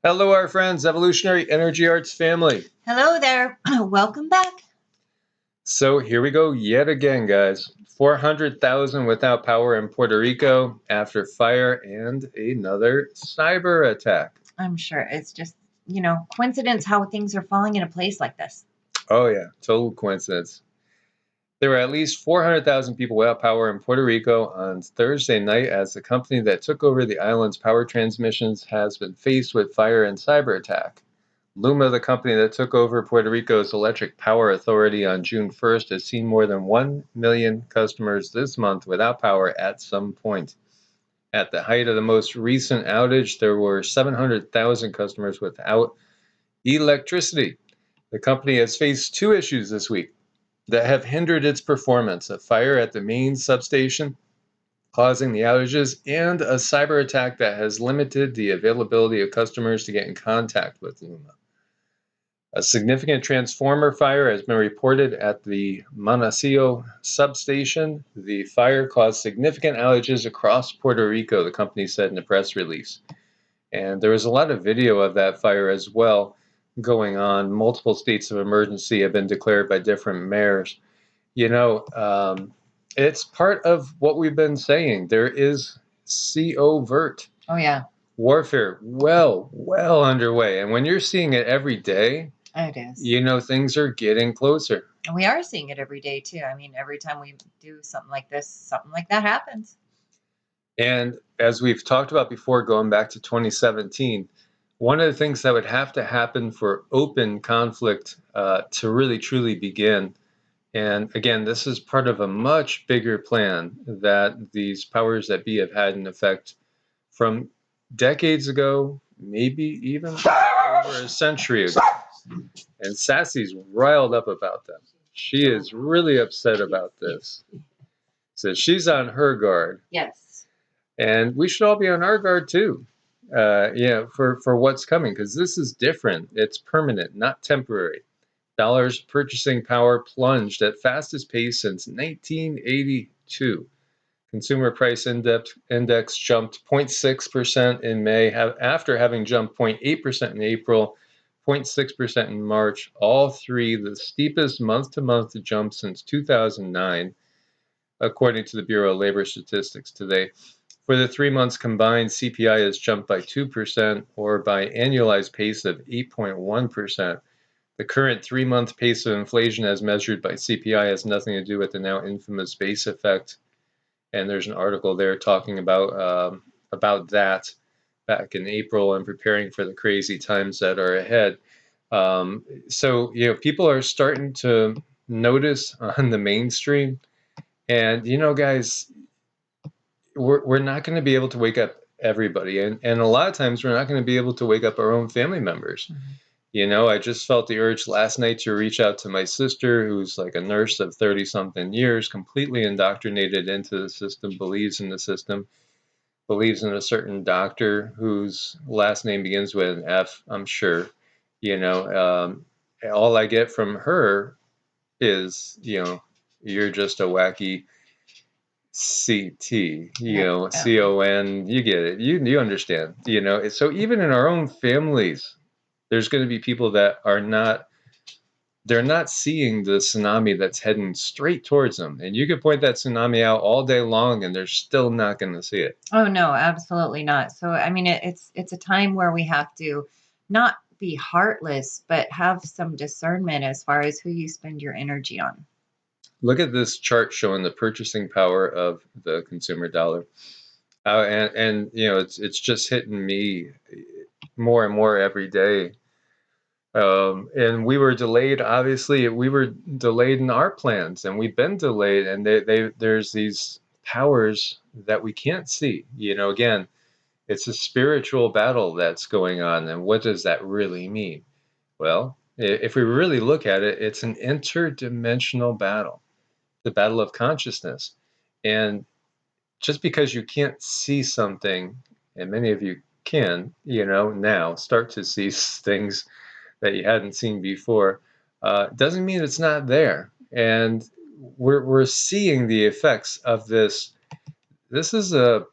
Hello, our friends, Evolutionary Energy Arts family. Hello there. Welcome back. So here we go yet again, guys. 400,000 without power in Puerto Rico after fire and another cyber attack. I'm sure it's just, coincidence how things are falling into place like this. Oh, yeah, total coincidence. There were at least 400,000 people without power in Puerto Rico on Thursday night as the company that took over the island's power transmissions has been faced with fire and cyber attack. Luma, the company that took over Puerto Rico's electric power authority on June 1st, has seen more than 1 million customers this month without power at some point. At the height of the most recent outage, there were 700,000 customers without electricity. The company has faced two issues this week that have hindered its performance: a fire at the main substation causing the outages, and a cyber attack that has limited the availability of customers to get in contact with Luma. A significant transformer fire has been reported at the Monacio substation. The fire caused significant outages across Puerto Rico, the company said in a press release. And there was a lot of video of that fire as well going on. Multiple states of emergency have been declared by different mayors. It's part of what we've been saying. There is covert warfare well underway. And when you're seeing it every day, it is. Things are getting closer. And we are seeing it every day, too. I mean, every time we do something like this, something like that happens. And as we've talked about before, going back to 2017, one of the things that would have to happen for open conflict to really truly begin, and again, this is part of a much bigger plan that these powers that be have had in effect from decades ago, maybe even over a century ago. And Sassy's riled up about them. She is really upset about this. So she's on her guard. Yes. And we should all be on our guard too. For what's coming, because this is different. It's permanent, not temporary. Dollar's purchasing power plunged at fastest pace since 1982. Consumer price index jumped 0.6% in May, after having jumped 0.8% in April, 0.6% in March, all three the steepest month-to-month jump since 2009, according to the Bureau of Labor Statistics today. For the 3 months combined, CPI has jumped by 2%, or by annualized pace of 8.1%. The current 3-month pace of inflation as measured by CPI has nothing to do with the now infamous base effect. And there's an article there talking about that back in April and preparing for the crazy times that are ahead. People are starting to notice on the mainstream. And, guys, we're not going to be able to wake up everybody. And a lot of times we're not going to be able to wake up our own family members. Mm-hmm. I just felt the urge last night to reach out to my sister, who's like a nurse of 30-something years, completely indoctrinated into the system, believes in the system, believes in a certain doctor whose last name begins with an F, I'm sure. All I get from her is, you're just a wacky CT, CON, you get it. You understand, So even in our own families, there's going to be people that they're not seeing the tsunami that's heading straight towards them. And you could point that tsunami out all day long and they're still not going to see it. Oh, no, absolutely not. So, I mean, it's a time where we have to not be heartless, but have some discernment as far as who you spend your energy on. Look at this chart showing the purchasing power of the consumer dollar. It's just hitting me more and more every day. And we were delayed, obviously, we were delayed in our plans, and we've been delayed, and there's these powers that we can't see. Again, it's a spiritual battle that's going on. And what does that really mean? Well, if we really look at it, it's an interdimensional battle, the battle of consciousness. And just because you can't see something, and many of you can, now start to see things that you hadn't seen before, doesn't mean it's not there. And we're seeing the effects of this. This is a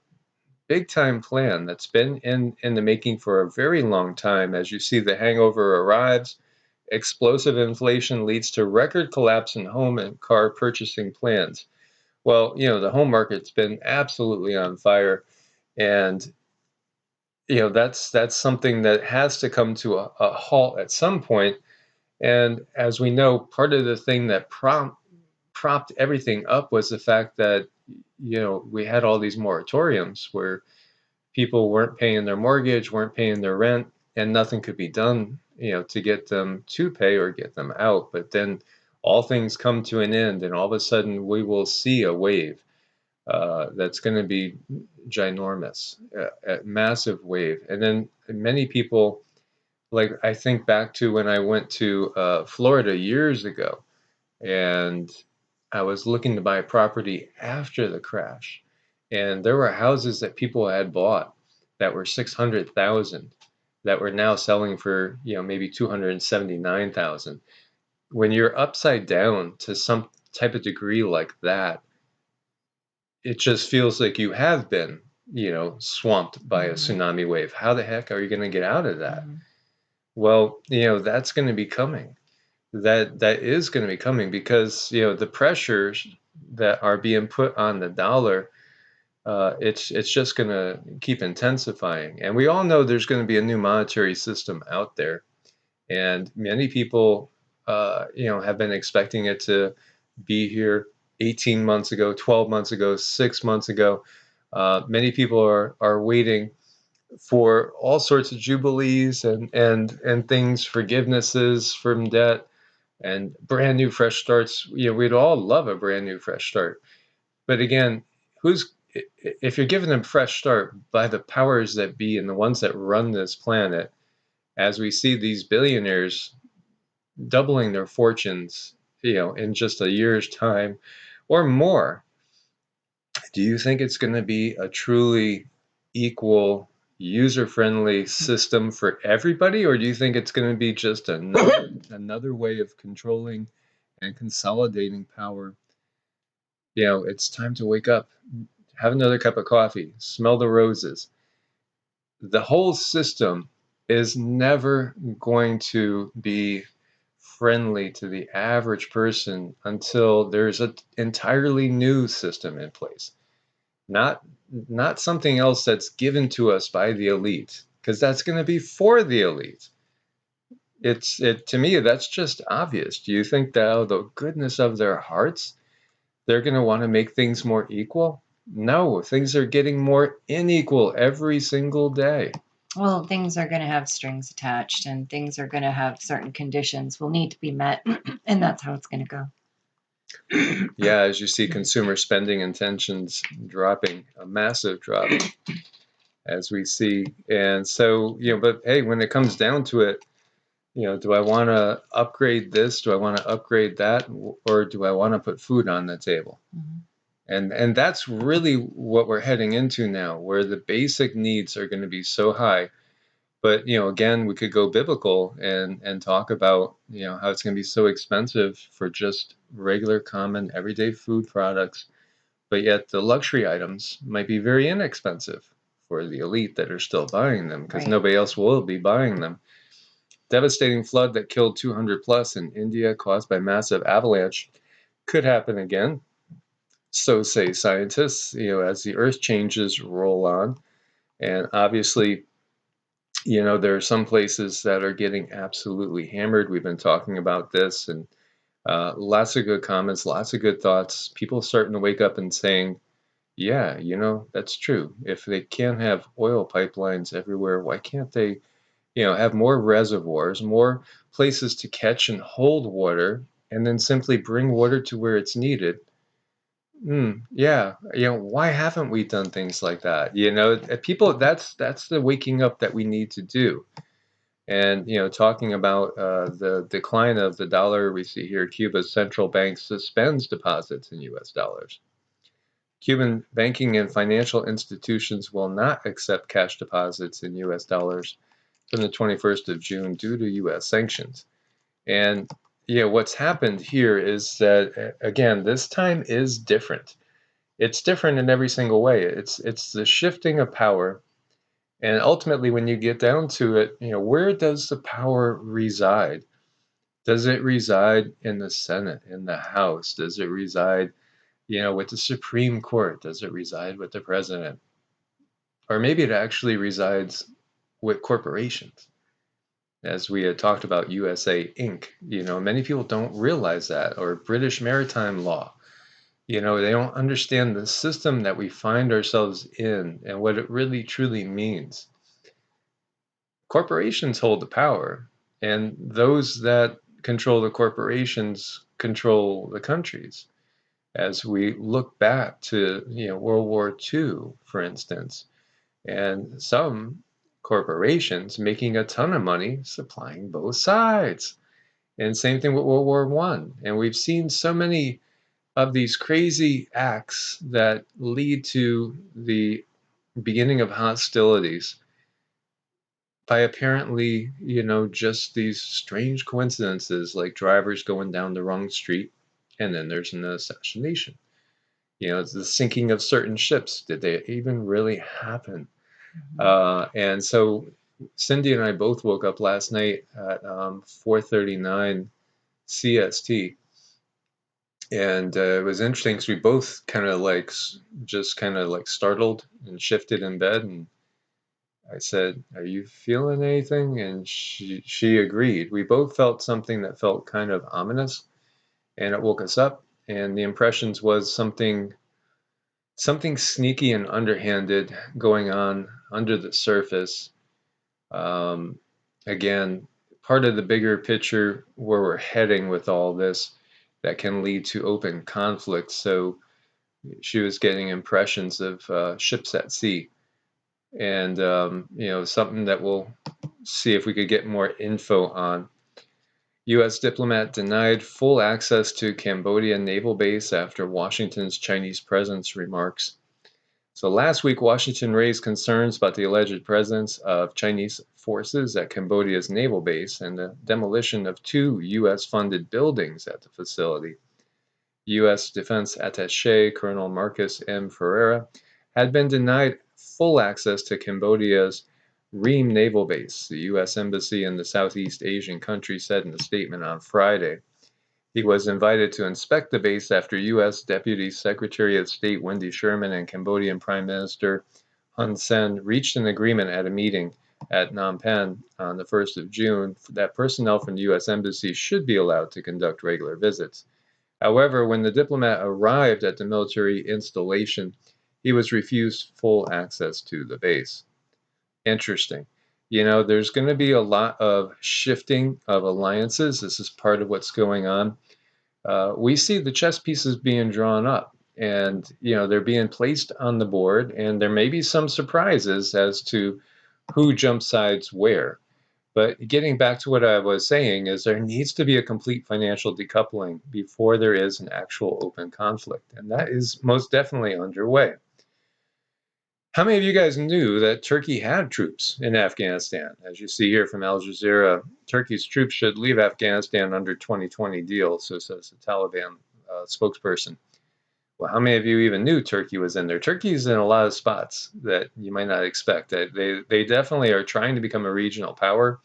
big time plan that's been in the making for a very long time. As you see, the hangover arrives. Explosive inflation leads to record collapse in home and car purchasing plans. Well, the home market's been absolutely on fire, and that's something that has to come to a halt at some point. And as we know, part of the thing that propped everything up was the fact that we had all these moratoriums where people weren't paying their mortgage, weren't paying their rent, and nothing could be done, to get them to pay or get them out. But then all things come to an end, and all of a sudden we will see a wave that's going to be ginormous, a massive wave. And then many people, like I think back to when I went to Florida years ago, and I was looking to buy a property after the crash, and there were houses that people had bought that were 600,000 that were now selling for maybe 279,000. When you're upside down to some type of degree like that, it just feels like you have been swamped by a tsunami wave. How the heck are you going to get out of that? Well, that's going to be coming. That is going to be coming because the pressures that are being put on the dollar, it's just going to keep intensifying. And we all know there's going to be a new monetary system out there, and many people have been expecting it to be here 18 months ago, 12 months ago, 6 months ago. Many people are waiting for all sorts of jubilees and things, forgivenesses from debt, and brand new fresh starts. We'd all love a brand new fresh start. But again, if you're giving them fresh start by the powers that be and the ones that run this planet, as we see these billionaires doubling their fortunes, in just a year's time or more, do you think it's going to be a truly equal, user-friendly system for everybody, or do you think it's going to be just another way of controlling and consolidating power? It's time to wake up, have another cup of coffee, smell the roses. The whole system is never going to be friendly to the average person until there's an entirely new system in place. Not something else that's given to us by the elite, because that's going to be for the elite. To me, that's just obvious. Do you think that out of the goodness of their hearts, they're going to want to make things more equal? No, things are getting more unequal every single day. Well, things are going to have strings attached, and things are going to have certain conditions will need to be met, and that's how it's going to go. Yeah, as you see consumer spending intentions dropping, a massive drop, as we see. And so, but hey, when it comes down to it, do I want to upgrade this? Do I want to upgrade that? Or do I want to put food on the table? And that's really what we're heading into now, where the basic needs are going to be so high. But, again, we could go biblical and talk about, how it's going to be so expensive for just regular, common, everyday food products. But yet the luxury items might be very inexpensive for the elite that are still buying them, because nobody else will be buying them. Devastating flood that killed 200 plus in India caused by massive avalanche could happen again. So say scientists, as the earth changes roll on. And obviously, there are some places that are getting absolutely hammered. We've been talking about this, and lots of good comments, lots of good thoughts. People starting to wake up and saying, yeah, that's true. If they can't have oil pipelines everywhere, why can't they, have more reservoirs, more places to catch and hold water, and then simply bring water to where it's needed? Yeah, why haven't we done things like that? People, that's the waking up that we need to do. And, talking about the decline of the dollar, we see here Cuba's central bank suspends deposits in US dollars. Cuban banking and financial institutions will not accept cash deposits in US dollars from the 21st of June due to US sanctions. And what's happened here is that, again, this time is different. It's different in every single way. It's the shifting of power. And ultimately, when you get down to it, where does the power reside? Does it reside in the Senate, in the House? Does it reside, with the Supreme Court? Does it reside with the president? Or maybe it actually resides with corporations, as we had talked about USA Inc. Many people don't realize that, or British maritime law. They don't understand the system that we find ourselves in and what it really truly means. Corporations hold the power, and those that control the corporations control the countries. As we look back to World War II, for instance, and some corporations making a ton of money supplying both sides. And same thing with World War One. And we've seen so many of these crazy acts that lead to the beginning of hostilities by apparently, just these strange coincidences like drivers going down the wrong street and then there's an assassination. It's the sinking of certain ships. Did they even really happen? And so Cindy and I both woke up last night at 4:39 CST. And it was interesting because we both kind of like just kind of like startled and shifted in bed. And I said, "Are you feeling anything?" And she agreed. We both felt something that felt kind of ominous, and it woke us up. And the impressions was something sneaky and underhanded going on under the surface. Um, Again, part of the bigger picture where we're heading with all this that can lead to open conflict. So she was getting impressions of ships at sea, and something that we'll see if we could get more info on. U.S. diplomat denied full access to Cambodia naval base after Washington's Chinese presence remarks. So last week, Washington raised concerns about the alleged presence of Chinese forces at Cambodia's naval base and the demolition of 2 U.S.-funded buildings at the facility. U.S. Defense Attaché Colonel Marcus M. Ferreira had been denied full access to Cambodia's Ream Naval Base, the U.S. Embassy in the Southeast Asian country said in a statement on Friday. He was invited to inspect the base after U.S. Deputy Secretary of State Wendy Sherman and Cambodian Prime Minister Hun Sen reached an agreement at a meeting at Phnom Penh on the 1st of June that personnel from the U.S. Embassy should be allowed to conduct regular visits. However, when the diplomat arrived at the military installation, he was refused full access to the base. Interesting. There's going to be a lot of shifting of alliances. This is part of what's going on. We see the chess pieces being drawn up, and they're being placed on the board, and there may be some surprises as to who jumps sides where. But getting back to what I was saying is there needs to be a complete financial decoupling before there is an actual open conflict, and that is most definitely underway. How many of you guys knew that Turkey had troops in Afghanistan? As you see here from Al Jazeera, Turkey's troops should leave Afghanistan under 2020 deal, so says the Taliban spokesperson. Well, how many of you even knew Turkey was in there? Turkey's in a lot of spots that you might not expect. They definitely are trying to become a regional power.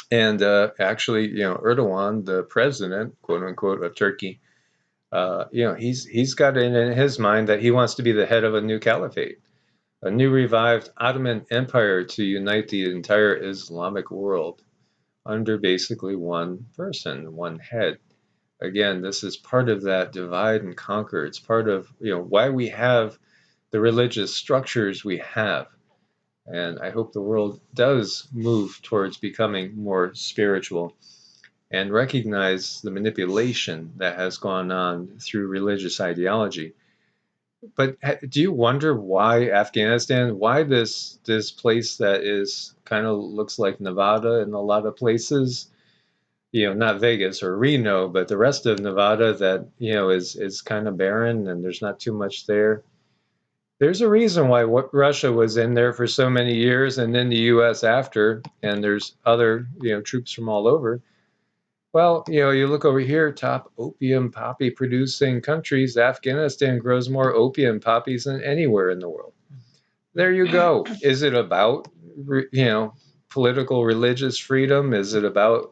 And actually, Erdogan, the president, quote unquote, of Turkey, he's got it in his mind that he wants to be the head of a new caliphate, a new revived Ottoman Empire to unite the entire Islamic world under basically one person, one head. Again, this is part of that divide and conquer. It's part of why we have the religious structures we have. And I hope the world does move towards becoming more spiritual and recognize the manipulation that has gone on through religious ideology. But do you wonder why Afghanistan, why this place that is kind of looks like Nevada in a lot of places, not Vegas or Reno, but the rest of Nevada that, is kind of barren and there's not too much there. There's a reason why Russia was in there for so many years and then the US after, and there's other, troops from all over. Well, you look over here, top opium poppy producing countries. Afghanistan grows more opium poppies than anywhere in the world. There you go. Is it about, political religious freedom? Is it about,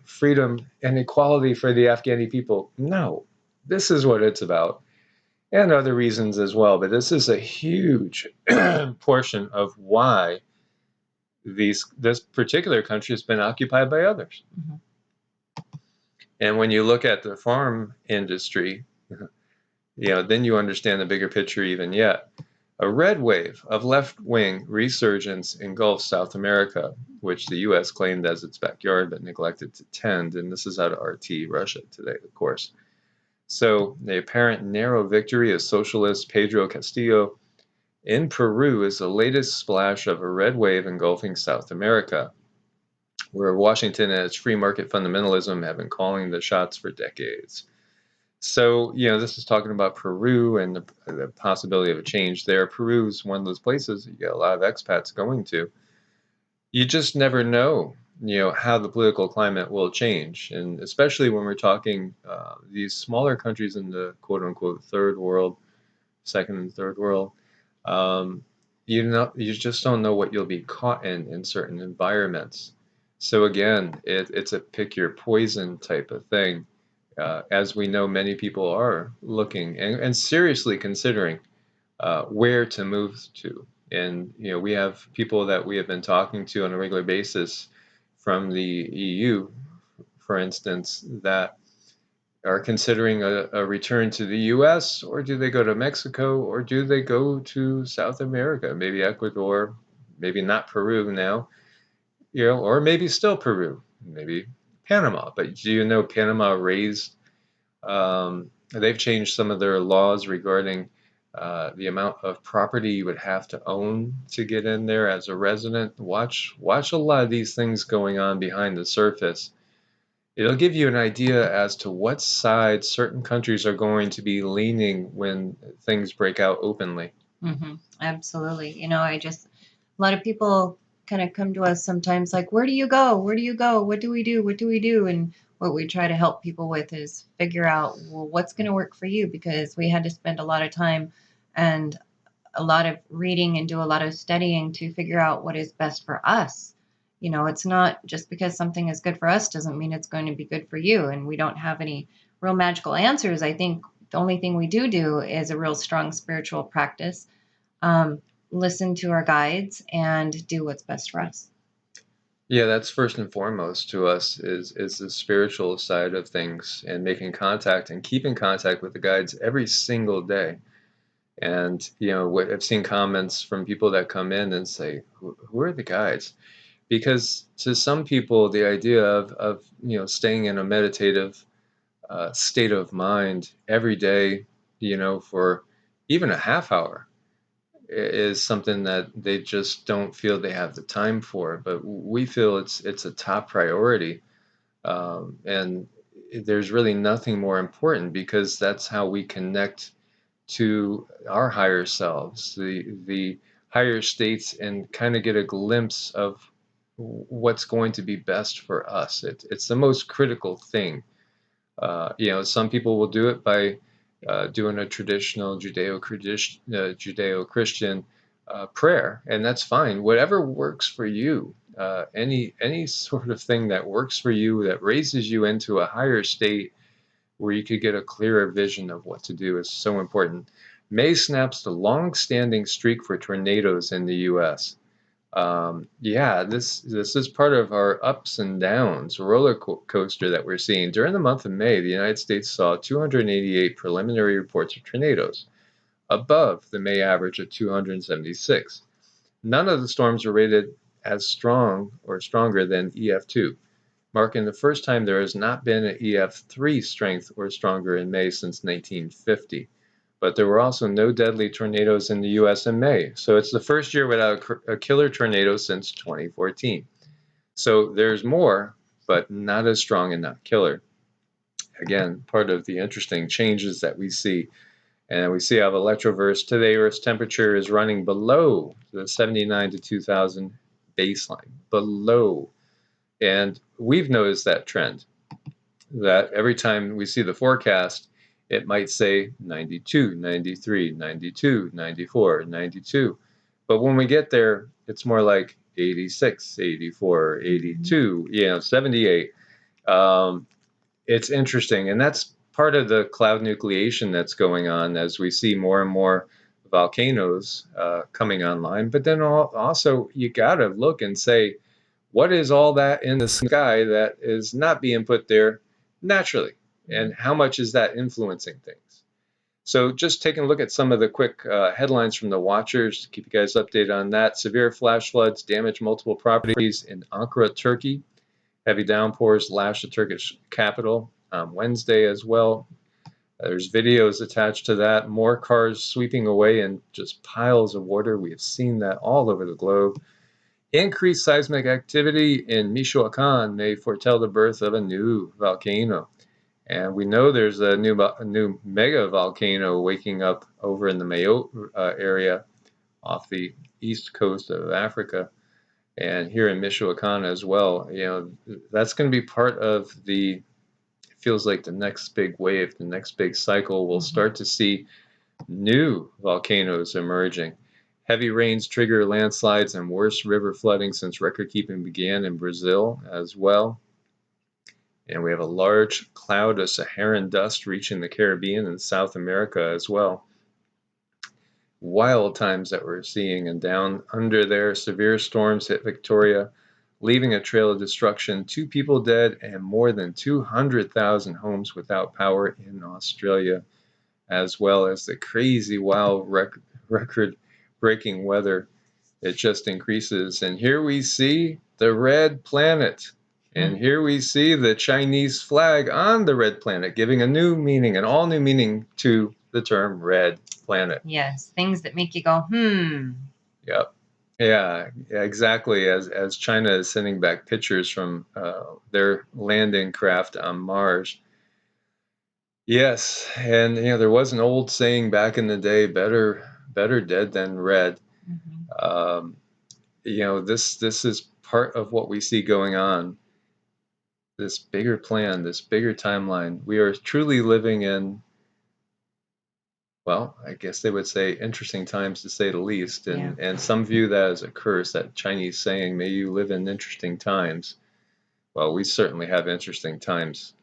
freedom and equality for the Afghani people? No. This is what it's about, and other reasons as well. But this is a huge portion of why this particular country has been occupied by others. Mm-hmm. And when you look at the farm industry, then you understand the bigger picture even yet. A red wave of left-wing resurgence engulfs South America, which the U.S. claimed as its backyard but neglected to tend, and this is out of RT, Russia today, of course. So the apparent narrow victory of socialist Pedro Castillo in Peru is the latest splash of a red wave engulfing South America, where Washington and its free market fundamentalism have been calling the shots for decades. So, this is talking about Peru and the possibility of a change there. Peru is one of those places you get a lot of expats going to. You just never know, how the political climate will change. And especially when we're talking these smaller countries in the quote unquote third world, second and third world, you just don't know what you'll be caught in certain environments. So again, it's a pick your poison type of thing. As we know, many people are looking and seriously considering where to move to. And, we have people that we have been talking to on a regular basis from the EU, for instance, that are considering a return to the US, or do they go to Mexico, or do they go to South America, maybe Ecuador, maybe not Peru now, or maybe still Peru, maybe Panama. But do you know Panama raised they've changed some of their laws regarding the amount of property you would have to own to get in there as a resident. Watch a lot of these things going on behind the surface. It'll give you an idea as to what side certain countries are going to be leaning when things break out openly. Mm-hmm. Absolutely. A lot of people kind of come to us sometimes like, where do you go? Where do you go? What do we do? What do we do? And what we try to help people with is figure out, well, what's going to work for you? Because we had to spend a lot of time and a lot of reading and do a lot of studying to figure out what is best for us. It's not just because something is good for us doesn't mean it's going to be good for you. And we don't have any real magical answers. I think the only thing we do is a real strong spiritual practice. Listen to our guides and do what's best for us. Yeah, that's first and foremost to us is the spiritual side of things, and making contact and keeping contact with the guides every single day. And what I've seen comments from people that come in and say, who are the guides? Because to some people, the idea of staying in a meditative state of mind every day, for even a half hour, is something that they just don't feel they have the time for. But we feel it's a top priority, and there's really nothing more important, because that's how we connect to our higher selves, the higher states, and kind of get a glimpse of what's going to be best for us. It's the most critical thing. Some people will do it by doing a traditional Judeo-Christian prayer, and that's fine. Whatever works for you, any sort of thing that works for you, that raises you into a higher state where you could get a clearer vision of what to do, is so important. May snaps the long-standing streak for tornadoes in the U.S. This is part of our ups and downs roller coaster that we're seeing. During the month of May, the United States saw 288 preliminary reports of tornadoes, above the May average of 276. None of the storms were rated as strong or stronger than EF2, marking the first time there has not been an EF3 strength or stronger in May since 1950. But there were also no deadly tornadoes in the U.S. in May. So it's the first year without a killer tornado since 2014. So there's more, but not as strong and not killer. Again, part of the interesting changes that we see. And we see how electroverse today, Earth's temperature is running below the 79 to 2000 baseline, below. And we've noticed that trend, that every time we see the forecast, it might say 92, 93, 92, 94, 92. But when we get there, it's more like 86, 84, 82, 78. It's interesting. And that's part of the cloud nucleation that's going on as we see more and more volcanoes coming online. But then also, you got to look and say, what is all that in the sky that is not being put there naturally? And how much is that influencing things? So just taking a look at some of the quick headlines from the Watchers to keep you guys updated on that. Severe flash floods damage multiple properties in Ankara, Turkey. Heavy downpours lash the Turkish capital on Wednesday as well. There's videos attached to that. More cars sweeping away in just piles of water. We have seen that all over the globe. Increased seismic activity in Michoacan may foretell the birth of a new volcano. And we know there's a new mega volcano waking up over in the Mayotte area off the east coast of Africa, and here in Michoacan as well. That's going to be part of it feels like the next big wave, the next big cycle. We'll start to see new volcanoes emerging. Heavy rains trigger landslides and worst river flooding since record keeping began in Brazil as well. And we have a large cloud of Saharan dust reaching the Caribbean and South America as well. Wild times that we're seeing, and down under there, severe storms hit Victoria, leaving a trail of destruction, 2 people dead, and more than 200,000 homes without power in Australia, as well as the crazy, wild, record-breaking weather. It just increases. And here we see the red planet. And here we see the Chinese flag on the red planet, giving a new meaning, an all new meaning to the term red planet. Yes, things that make you go, Yep. Yeah, exactly. As China is sending back pictures from their landing craft on Mars. Yes, and there was an old saying back in the day: better dead than red. This is part of what we see going on. This bigger plan, this bigger timeline. We are truly living in, well, I guess they would say interesting times, to say the least. And some view that as a curse, that Chinese saying, may you live in interesting times. Well, we certainly have interesting times.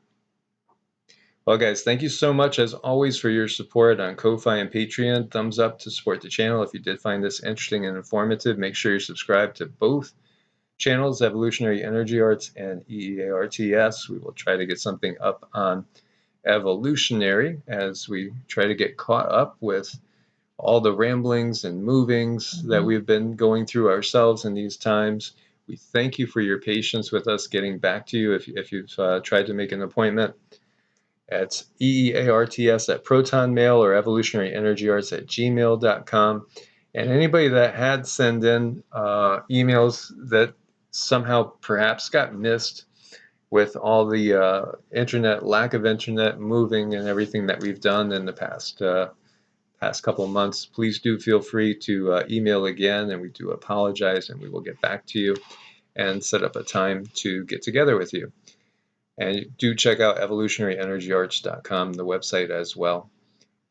Well, guys, thank you so much, as always, for your support on Ko-Fi and Patreon. Thumbs up to support the channel. If you did find this interesting and informative, make sure you're subscribed to both channels, Evolutionary Energy Arts and EEARTS. We will try to get something up on Evolutionary as we try to get caught up with all the ramblings and movings that we've been going through ourselves in these times. We thank you for your patience with us getting back to you if you've tried to make an appointment. It's EEARTS at Proton Mail or evolutionaryenergyarts at gmail.com. And anybody that had sent in emails that somehow perhaps got missed with all the lack of internet moving and everything that we've done in the past couple of months, please do feel free to email again, and we do apologize, and we will get back to you and set up a time to get together with you. And do check out evolutionaryenergyarts.com, the website as well.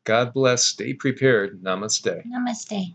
God bless. Stay prepared. Namaste. Namaste.